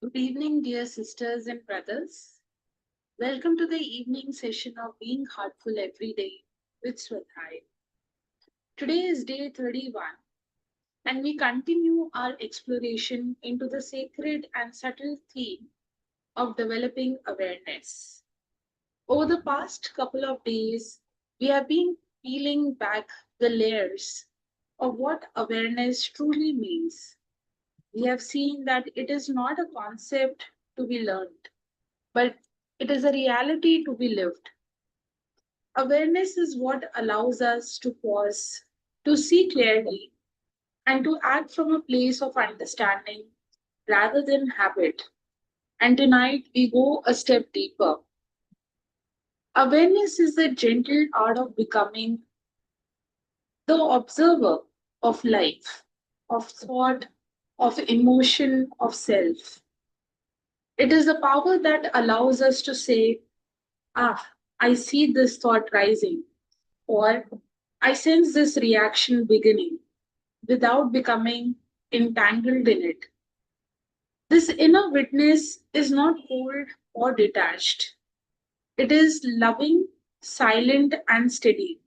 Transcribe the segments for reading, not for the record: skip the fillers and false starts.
Good evening, dear sisters and brothers. Welcome to the evening session of Being Heartful Every Day with Swadhyaya. Today is day 31, and we continue our exploration into the sacred and subtle theme of developing awareness. Over the past couple of days, we have been peeling back the layers of what awareness truly means. We have seen that it is not a concept to be learned, but it is a reality to be lived. Awareness is what allows us to pause, to see clearly, and to act from a place of understanding rather than habit. And tonight we go a step deeper. Awareness is the gentle art of becoming the observer of life, of thought, of emotion, of self. It is the power that allows us to say, ah, I see this thought rising, or I sense this reaction beginning without becoming entangled in it. This inner witness is not cold or detached. It is loving, silent, and steady.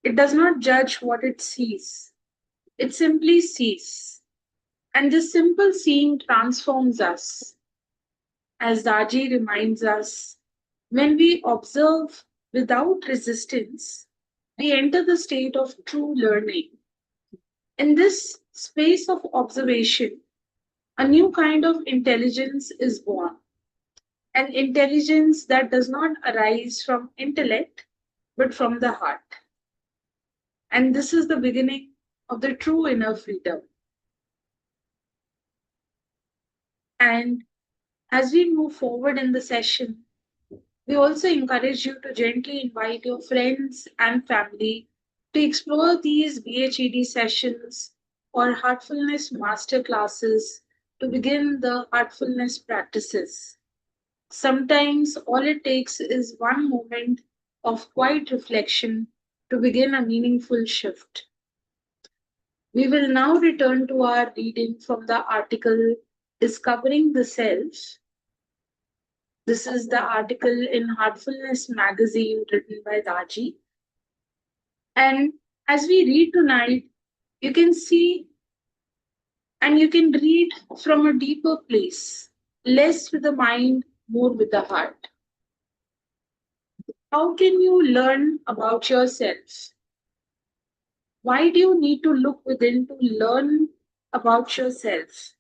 It does not judge what it sees, it simply sees. And this simple seeing transforms us. As Daji reminds us, when we observe without resistance, we enter the state of true learning. In this space of observation, a new kind of intelligence is born, an intelligence that does not arise from intellect but from the heart. And this is the beginning of the true inner freedom. And as we move forward in the session, we also encourage you to gently invite your friends and family to explore these BHED sessions or heartfulness master classes to begin the heartfulness practices. Sometimes all it takes is one moment of quiet reflection to begin a meaningful shift. We will now return to our reading from the article Discovering the Self. This is the article in Heartfulness magazine written by Daji. And as we read tonight, you can see and you can read from a deeper place, less with the mind, more with the heart. How can you learn about yourself? Why do you need to look within to learn about yourself?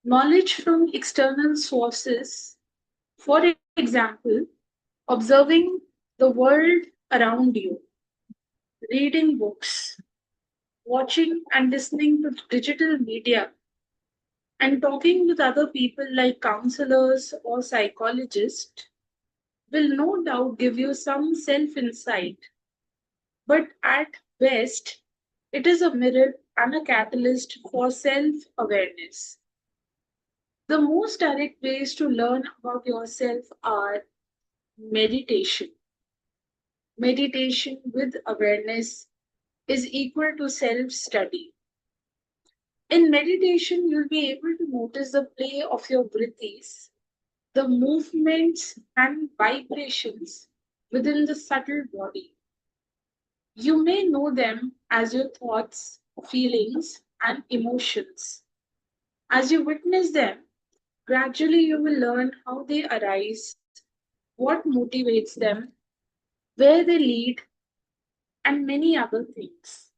Knowledge from external sources, for example, observing the world around you, reading books, watching and listening to digital media, and talking with other people like counselors or psychologists will no doubt give you some self insight, but at best, it is a mirror and a catalyst for self awareness. The most direct ways to learn about yourself are meditation. Meditation with awareness is equal to self study. In meditation, you'll be able to notice the play of your breaths, the movements and vibrations within the subtle body. You may know them as your thoughts, feelings, and emotions. As you witness them, gradually you will learn how they arise, what motivates them, where they lead, and many other things.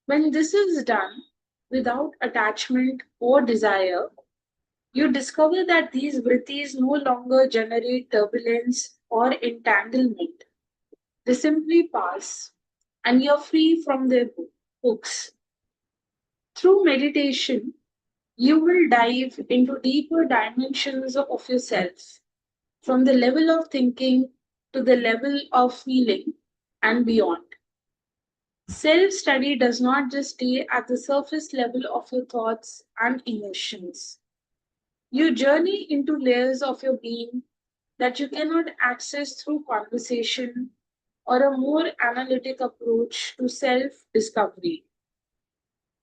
When this is done without attachment or desire, you discover that these vrittis no longer generate turbulence or entanglement. They simply pass, and you're free from their hooks. Through meditation, you will dive into deeper dimensions of yourself, from the level of thinking to the level of feeling and beyond. Self study does not just stay at the surface level of your thoughts and emotions. You journey into layers of your being that you cannot access through conversation or a more analytic approach to self discovery.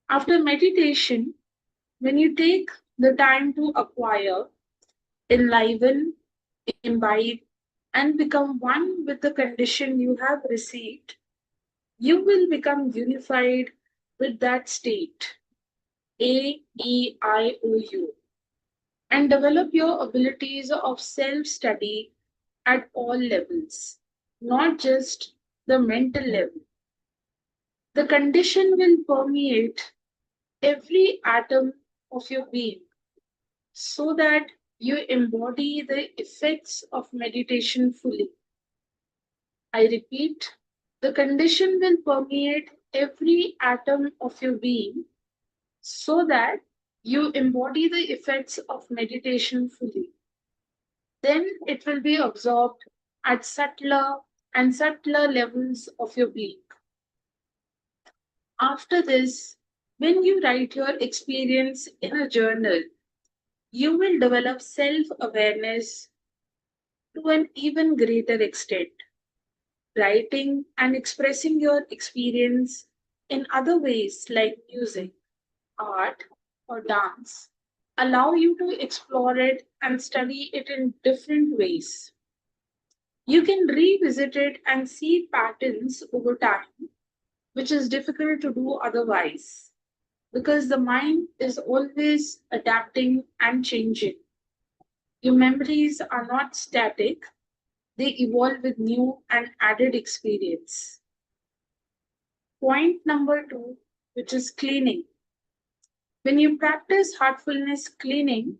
After meditation, when you take the time to acquire, enliven, imbibe, and become one with the condition you have received, you will become unified with that state, AEIOU, and develop your abilities of self study at all levels, not just the mental level. The condition will permeate every atom of your being so that you embody the effects of meditation fully. I repeat, the condition will permeate every atom of your being so that you embody the effects of meditation fully. Then it will be absorbed at subtler and subtler levels of your being. After this, when you write your experience in a journal, you will develop self awareness to an even greater extent. Writing and expressing your experience in other ways like music, art, or dance allow you to explore it and study it in different ways. You can revisit it and see patterns over time, which is difficult to do otherwise because the mind is always adapting and changing. Your memories are not static, they evolve with new and added experience. Point number two, which is cleaning. When you practice heartfulness cleaning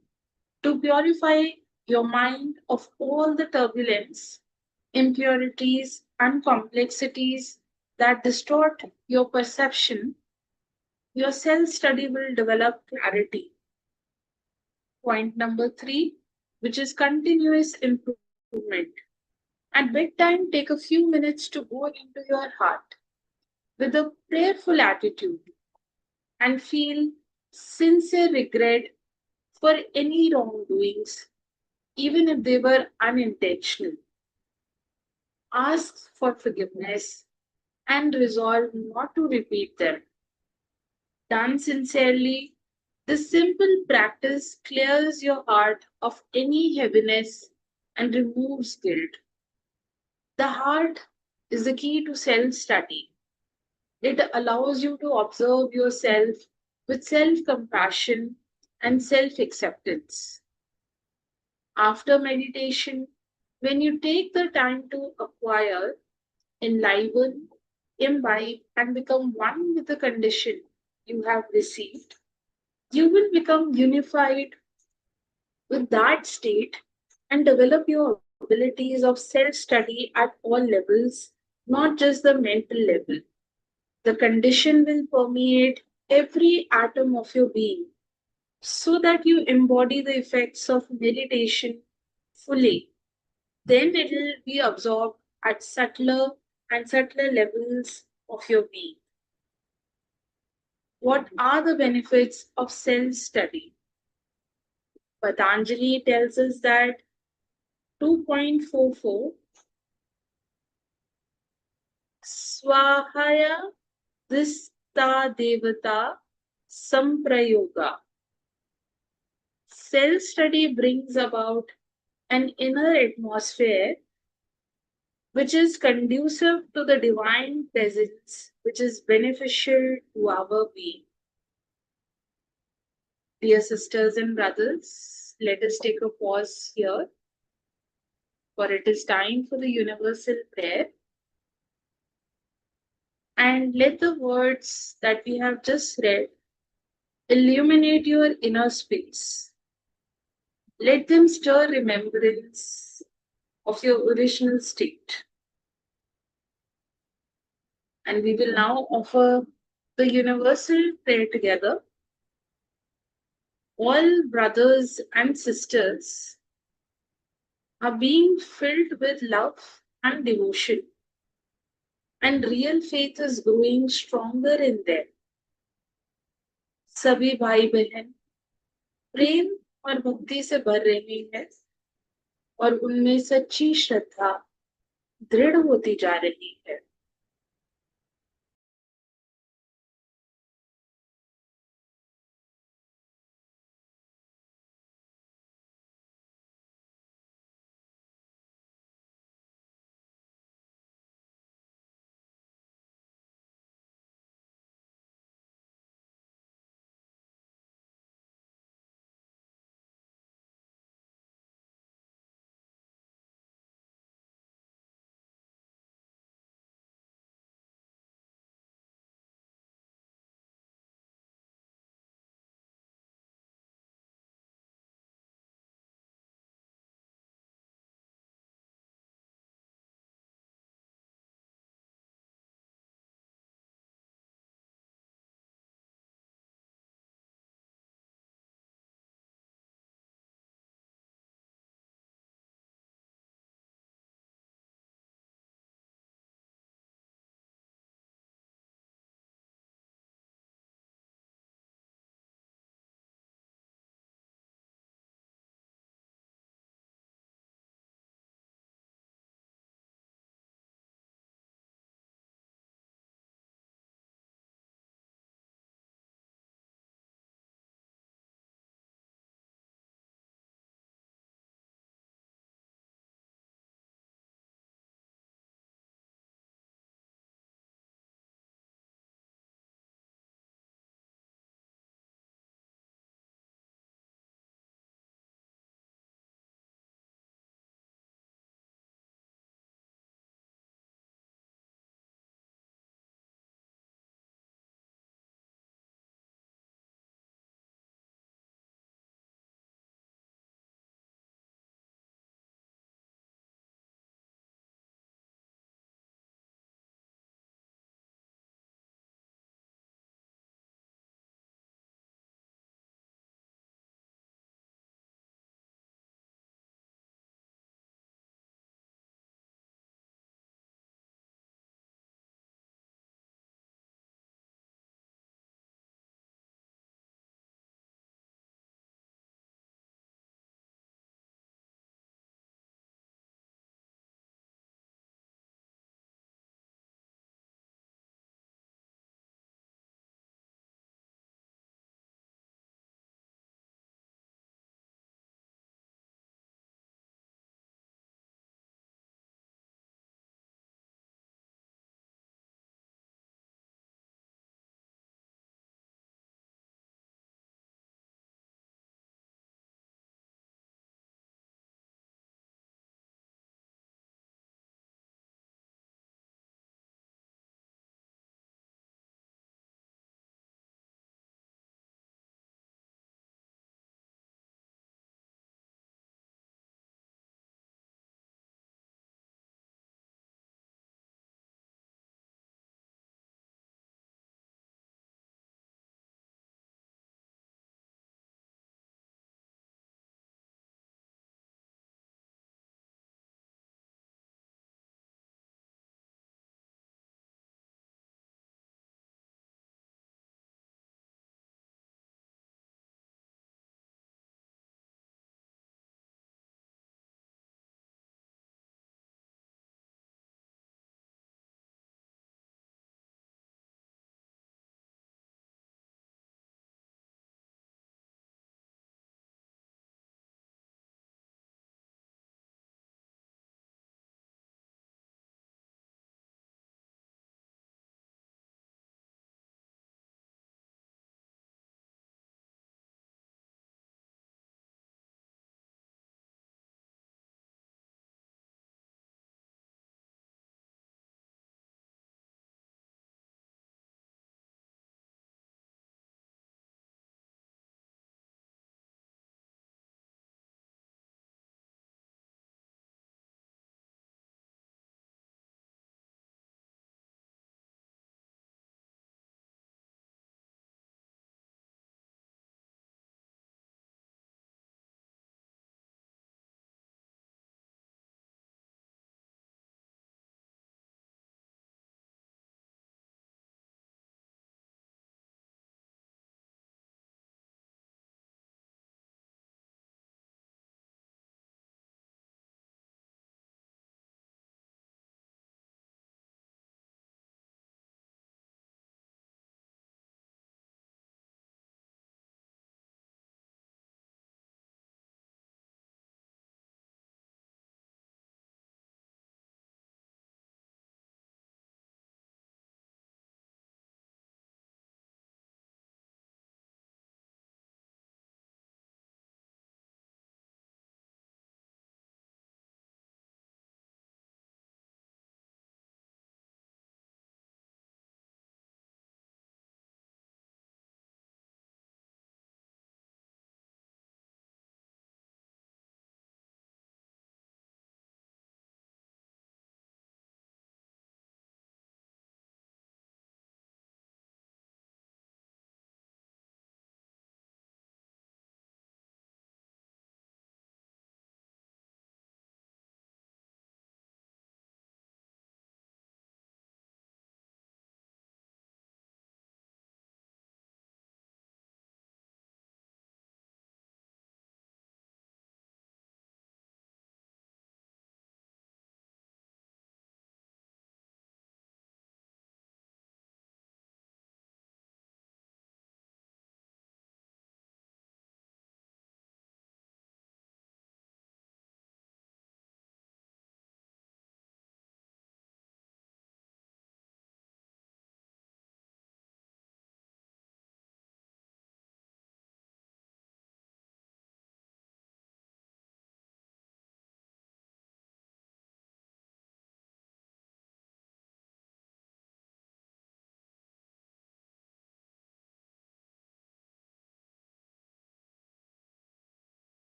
to purify your mind of all the turbulence, impurities, and complexities that distort your perception, your self study will develop clarity. Point number three, which is continuous improvement. At bedtime, take a few minutes to go into your heart with a prayerful attitude and feel sincere regret for any wrongdoings, even if they were unintentional. Ask for forgiveness and resolve not to repeat them. Done sincerely, this simple practice clears your heart of any heaviness and removes guilt. The heart is the key to self study. It allows you to observe yourself with self compassion and self acceptance. After meditation, when you take the time to acquire, enliven, imbibe, and become one with the condition you have received, you will become unified with that state and develop your abilities of self study at all levels, not just the mental level. The condition will permeate every atom of your being so that you embody the effects of meditation fully. Then it will be absorbed at subtler and subtler levels of your being. What are the benefits of self study? Patanjali tells us that 2.44 Swahaya Dista Devata Samprayoga. Self study brings about an inner atmosphere which is conducive to the divine presence, which is beneficial to our being. Dear sisters and brothers, let us take a pause here, for it is time for the universal prayer. And let the words that we have just read illuminate your inner space. Let them stir remembrance of your original state. And we will now offer the universal prayer together. All brothers and sisters are being filled with love and devotion, and real faith is growing stronger in them. सभी भाई बहन प्रेम और भक्ति से भर रहे हैं और उनमें सच्ची श्रद्धा दृढ़ होती जा रही है.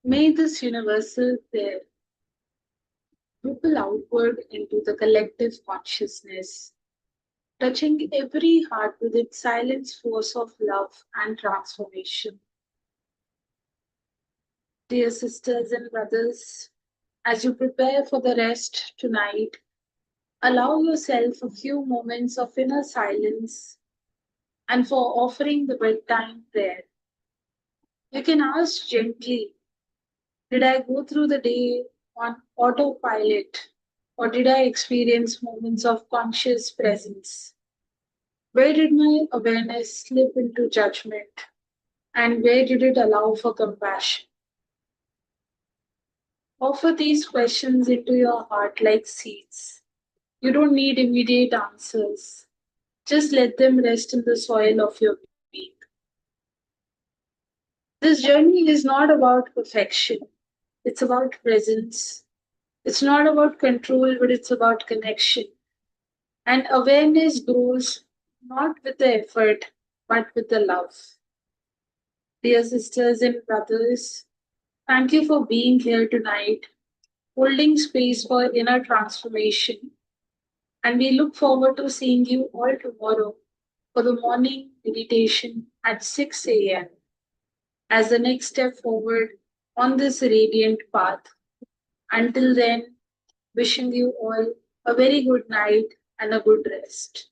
May this universal prayer ripple outward into the collective consciousness, touching every heart with its silent force of love and transformation. Dear sisters and brothers, as you prepare for the rest tonight, allow yourself a few moments of inner silence and for offering the bedtime prayer. You can ask gently, did I go through the day on autopilot or did I experience moments of conscious presence? Where did my awareness slip into judgment and where did it allow for compassion? Offer these questions into your heart like seeds. You don't need immediate answers. Just let them rest in the soil of your being. This journey is not about perfection, it's about presence. It's not about control, but it's about connection. And awareness grows not with the effort, but with the love. Dear sisters and brothers, thank you for being here tonight, holding space for inner transformation. And we look forward to seeing you all tomorrow for the morning meditation at 6 a.m. as the next step forward on this radiant path. Until then, wishing you all a very good night and a good rest.